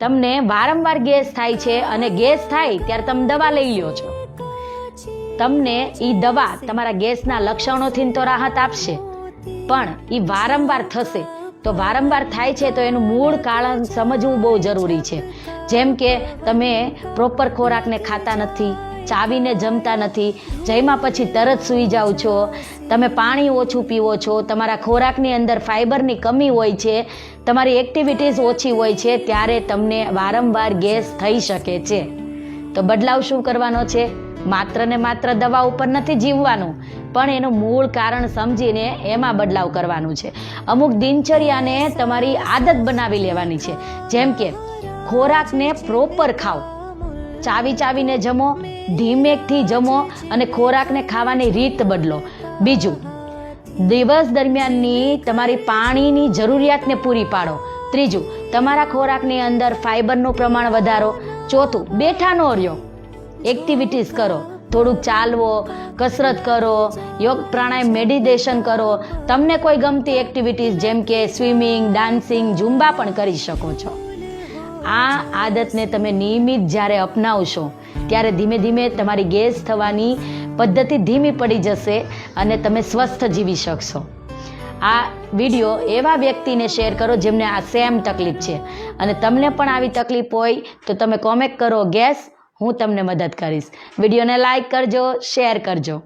તમને વારંવાર ગેસ થાય છે અને ગેસ થાય ત્યારે તમે દવા લઈ લ્યો છો. તમને એ દવા તમારા ગેસના લક્ષણોથી તો રાહત આપશે, પણ એ વારંવાર થશે. તો વારંવાર થાય છે તો એનું મૂળ કારણ સમજવું બહુ જરૂરી છે. જેમ કે તમે પ્રોપર ખોરાકને ખાતા નથી, ચાવીને જમતા નથી, જમ્યા પછી તરત સૂઈ જાઓ છો, તમે પાણી ઓછું પીવો છો, તમારા ખોરાકની અંદર ફાઇબરની કમી હોય છે, તમારી એક્ટિવિટીઝ ઓછી હોય છે, ત્યારે તમને વારંવાર ગેસ થઈ શકે છે. તો બદલાવ શું કરવાનો છે? માત્ર ને માત્ર દવા ઉપર નથી જીવવાનું, પણ એનું મૂળ કારણ સમજીને એમાં બદલાવ કરવાનું છે. અમુક દિનચર્યાને તમારી આદત બનાવી લેવાની છે. જેમ કે ખોરાકને પ્રોપર ખાઓ, ચાવીને જમો, ધીમેકથી જમો અને ખોરાકને ખાવાની રીત બદલો. બીજું, દિવસ દરમિયાનની તમારી પાણીની જરૂરિયાતને પૂરી પાડો. ત્રીજું, તમારા ખોરાકની અંદર ફાઇબરનું પ્રમાણ વધારો. ચોથું, બેઠા ન રહ્યો, એક્ટિવિટીઝ કરો, થોડુંક ચાલવો, કસરત કરો, યોગ પ્રાણાયામ મેડિટેશન કરો. તમને કોઈ ગમતી એક્ટિવિટીઝ જેમ કે સ્વિમિંગ, ડાન્સિંગ, ઝુંબા પણ કરી શકો છો. આ આદતને તમે નિયમિત જ્યારે અપનાવશો ત્યારે ધીમે ધીમે તમારી ગેસ થવાની પદ્ધતિ ધીમી પડી જશે અને તમે સ્વસ્થ જીવી શકશો. આ વિડીયો એવા વ્યક્તિને શેર કરો જેમને આ સેમ તકલીફ છે, અને તમને પણ આવી તકલીફ હોય તો તમે કોમેન્ટ કરો ગેસ, હું તમને મદદ કરીશ. વિડીયોને લાઈક કરજો, શેર કરજો.